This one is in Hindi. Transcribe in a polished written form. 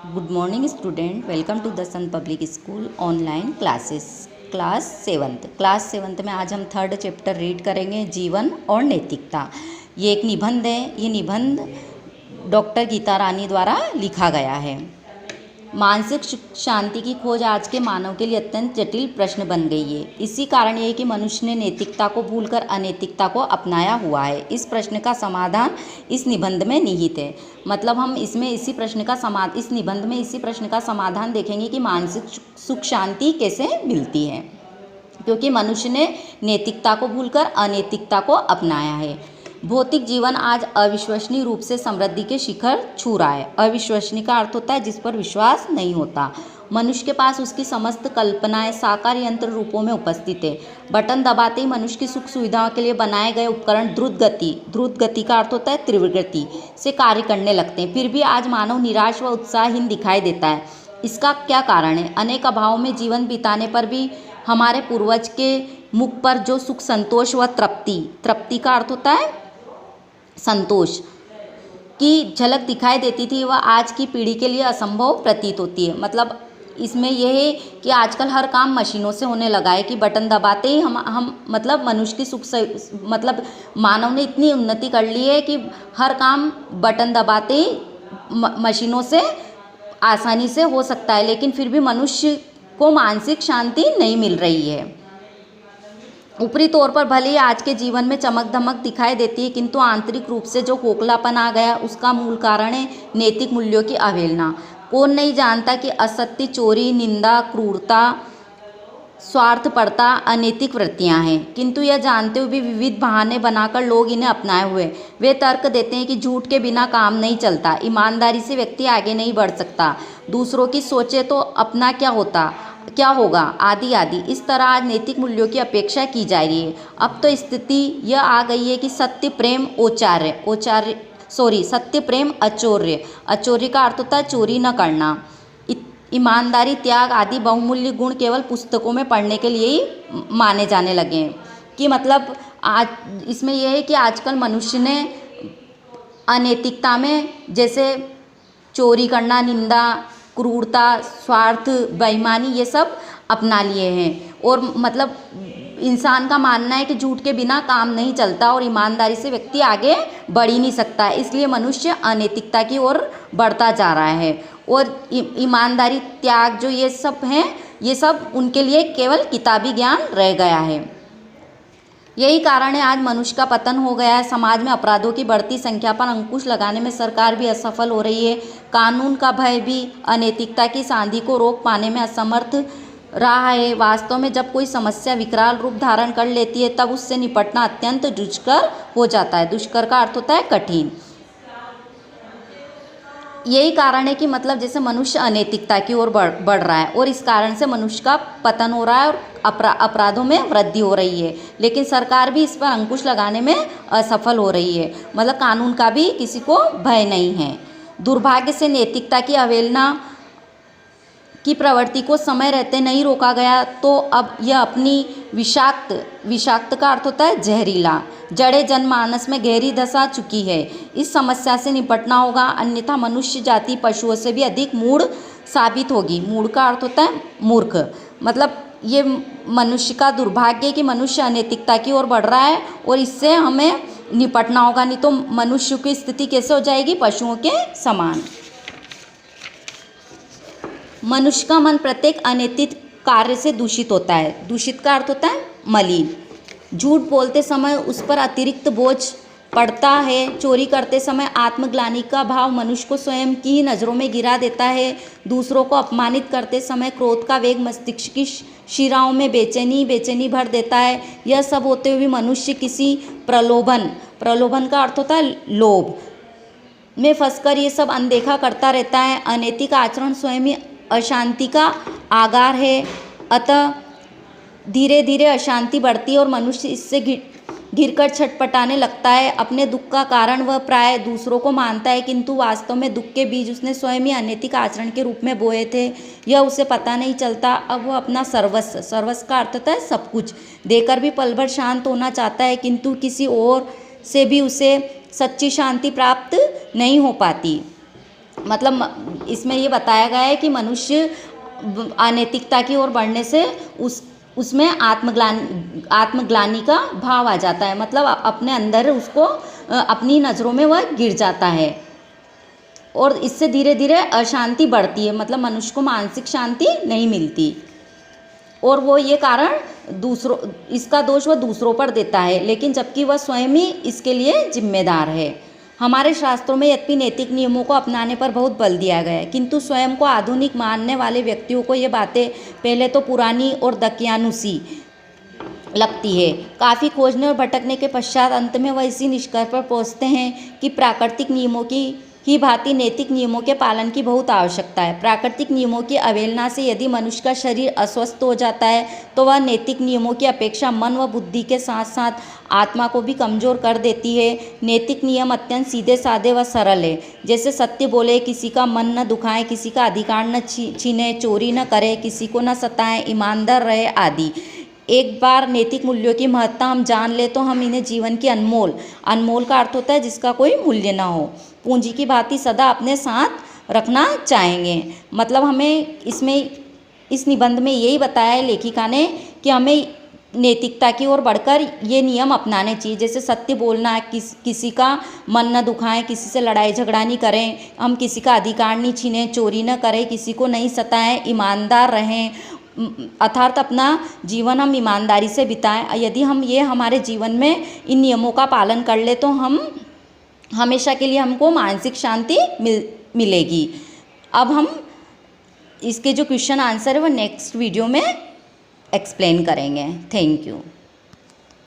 Good morning student, welcome to the Sun Public School online classes. Class seventh में आज हम थर्ड चैप्टर रीड करेंगे, जीवन और नैतिकता। ये एक निबंध है। ये निबंध डॉक्टर गीता रानी द्वारा लिखा गया है। मानसिक शांति की खोज आज के मानव के लिए अत्यंत जटिल प्रश्न बन गई है। इसी कारण यह कि मनुष्य ने नैतिकता को भूलकर अनैतिकता को अपनाया हुआ है। इस प्रश्न का समाधान इस निबंध में निहित है। मतलब हम इस निबंध में इसी प्रश्न का समाधान देखेंगे कि मानसिक सुख शांति कैसे मिलती है, क्योंकि मनुष्य ने नैतिकता को भूलकर अनैतिकता को अपनाया है। भौतिक जीवन आज अविश्वसनीय रूप से समृद्धि के शिखर छू रहा है। अविश्वसनीय का अर्थ होता है जिस पर विश्वास नहीं होता। मनुष्य के पास उसकी समस्त कल्पनाएं साकार यंत्र रूपों में उपस्थित है। बटन दबाते ही मनुष्य की सुख सुविधाओं के लिए बनाए गए उपकरण द्रुत गति का अर्थ होता है तीव्र गति से कार्य करने लगते हैं। फिर भी आज मानव निराश व उत्साहहीन दिखाई देता है। इसका क्या कारण है? अनेक अभावों में जीवन बिताने पर भी हमारे पूर्वज के मुख पर जो सुख संतोष व तृप्ति का अर्थ होता है संतोष की झलक दिखाई देती थी, वह आज की पीढ़ी के लिए असंभव प्रतीत होती है। मतलब इसमें यह है कि आजकल हर काम मशीनों से होने लगा है कि बटन दबाते ही हम मतलब मनुष्य की मतलब मानव ने इतनी उन्नति कर ली है कि हर काम बटन दबाते ही मशीनों से आसानी से हो सकता है, लेकिन फिर भी मनुष्य को मानसिक शांति नहीं मिल रही है। ऊपरी तौर पर भले ही आज के जीवन में चमक धमक दिखाई देती है, किंतु आंतरिक रूप से जो खोखलापन आ गया उसका मूल कारण है नैतिक मूल्यों की अवहेलना। कौन नहीं जानता कि असत्य, चोरी, निंदा, क्रूरता, स्वार्थपरता अनैतिक वृत्तियां हैं, किंतु यह जानते हुए भी विविध बहाने बनाकर लोग इन्हें अपनाए हुए। वे तर्क देते हैं कि झूठ के बिना काम नहीं चलता, ईमानदारी से व्यक्ति आगे नहीं बढ़ सकता, दूसरों की सोचे तो अपना क्या होगा, आदि आदि। इस तरह आज नैतिक मूल्यों की अपेक्षा की जा रही है। अब तो स्थिति यह आ गई है कि सत्य प्रेम अचौर्य का अर्थ होता है चोरी न करना, ईमानदारी, त्याग आदि बहुमूल्य गुण केवल पुस्तकों में पढ़ने के लिए ही माने जाने लगे हैं। कि मतलब आज इसमें यह है कि आजकल मनुष्य ने अनैतिकता में जैसे चोरी करना, निंदा, क्रूरता, स्वार्थ, बेईमानी ये सब अपना लिए हैं। और मतलब इंसान का मानना है कि झूठ के बिना काम नहीं चलता और ईमानदारी से व्यक्ति आगे बढ़ ही नहीं सकता, इसलिए मनुष्य अनैतिकता की ओर बढ़ता जा रहा है। और ईमानदारी, त्याग जो ये सब हैं, ये सब उनके लिए केवल किताबी ज्ञान रह गया है। यही कारण है आज मनुष्य का पतन हो गया है। समाज में अपराधों की बढ़ती संख्या पर अंकुश लगाने में सरकार भी असफल हो रही है। कानून का भय भी अनैतिकता की सांधी को रोक पाने में असमर्थ रहा है। वास्तव में जब कोई समस्या विकराल रूप धारण कर लेती है तब उससे निपटना अत्यंत दुष्कर हो जाता है। दुष्कर का अर्थ होता है कठिन। यही कारण है कि मतलब जैसे मनुष्य अनैतिकता की ओर बढ़ रहा है और इस कारण से मनुष्य का पतन हो रहा है और अपराधों में वृद्धि हो रही है। लेकिन सरकार भी इस पर अंकुश लगाने में असफल हो रही है। मतलब कानून का भी किसी को भय नहीं है। दुर्भाग्य से नैतिकता की अवहेलना की प्रवृत्ति को समय रहते नहीं रोका गया तो अब यह अपनी विषाक्त का अर्थ होता है जहरीला जड़े जनमानस में गहरी धंसा चुकी है। इस समस्या से निपटना होगा, अन्यथा मनुष्य जाति पशुओं से भी अधिक मूढ़ साबित होगी। मूढ़ का अर्थ होता है मूर्ख। मतलब ये मनुष्य का दुर्भाग्य है कि मनुष्य अनैतिकता की ओर बढ़ रहा है और इससे हमें निपटना होगा, नहीं तो मनुष्य की स्थिति कैसे हो जाएगी, पशुओं के समान। मनुष्य का मन प्रत्येक अनैतिक कार्य से दूषित होता है। दूषित का अर्थ होता है मलिन। झूठ बोलते समय उस पर अतिरिक्त बोझ पड़ता है। चोरी करते समय आत्मग्लानि का भाव मनुष्य को स्वयं की ही नज़रों में गिरा देता है। दूसरों को अपमानित करते समय क्रोध का वेग मस्तिष्क की शिराओं में बेचैनी भर देता है। यह सब होते हुए भी मनुष्य किसी प्रलोभन का अर्थ होता है लोभ में फंसकर ये सब अनदेखा करता रहता है। अनैतिक आचरण स्वयं ही अशांति का आगार है। अतः धीरे धीरे अशांति बढ़ती है और मनुष्य इससे घिरकर छटपटाने लगता है। अपने दुख का कारण वह प्राय दूसरों को मानता है, किंतु वास्तव में दुख के बीज उसने स्वयं ही अनैतिक आचरण के रूप में बोए थे। यह उसे पता नहीं चलता। अब वह अपना सर्वस्व का अर्थ होता है सब कुछ देकर भी पल भर शांत होना चाहता है, किंतु किसी और से भी उसे सच्ची शांति प्राप्त नहीं हो पाती। मतलब इसमें ये बताया गया है कि मनुष्य अनैतिकता की ओर बढ़ने से उसमें आत्मग्लानि का भाव आ जाता है, मतलब अपने अंदर उसको अपनी नज़रों में वह गिर जाता है और इससे धीरे धीरे अशांति बढ़ती है, मतलब मनुष्य को मानसिक शांति नहीं मिलती और वो ये कारण इसका दोष वह दूसरों पर देता है, लेकिन जबकि वह स्वयं ही इसके लिए जिम्मेदार है। हमारे शास्त्रों में यद्यपि नैतिक नियमों को अपनाने पर बहुत बल दिया गया है, किंतु स्वयं को आधुनिक मानने वाले व्यक्तियों को ये बातें पहले तो पुरानी और दकियानुसी लगती है। काफ़ी खोजने और भटकने के पश्चात अंत में वह इसी निष्कर्ष पर पहुंचते हैं कि प्राकृतिक नियमों की भांति नैतिक नियमों के पालन की बहुत आवश्यकता है। प्राकृतिक नियमों की अवहेलना से यदि मनुष्य का शरीर अस्वस्थ हो जाता है तो वह नैतिक नियमों की अपेक्षा मन व बुद्धि के साथ साथ आत्मा को भी कमज़ोर कर देती है। नैतिक नियम अत्यंत सीधे साधे व सरल है, जैसे सत्य बोले, किसी का मन न दुखाए, किसी का अधिकार न छीने, चोरी न करे, किसी को न सताएं, ईमानदार रहे आदि। एक बार नैतिक मूल्यों की महत्ता हम जान ले तो हम इन्हें जीवन की अनमोल का अर्थ होता है जिसका कोई मूल्य ना हो, पूंजी की भांति सदा अपने साथ रखना चाहेंगे। मतलब हमें इस निबंध में यही बताया है लेखिका ने कि हमें नैतिकता की ओर बढ़कर ये नियम अपनाने चाहिए, जैसे सत्य बोलना, किसी का मन न दुखाएं, किसी से लड़ाई झगड़ा नहीं करें, हम किसी का अधिकार नहीं छीनें, चोरी न करें, किसी को नहीं सताएं, ईमानदार रहें, अर्थात अपना जीवन हम ईमानदारी से बिताएं। यदि हम ये हमारे जीवन में इन नियमों का पालन कर ले तो हम हमेशा के लिए हमको मानसिक शांति मिलेगी। अब हम इसके जो क्वेश्चन आंसर है वो नेक्स्ट वीडियो में एक्सप्लेन करेंगे। Thank you.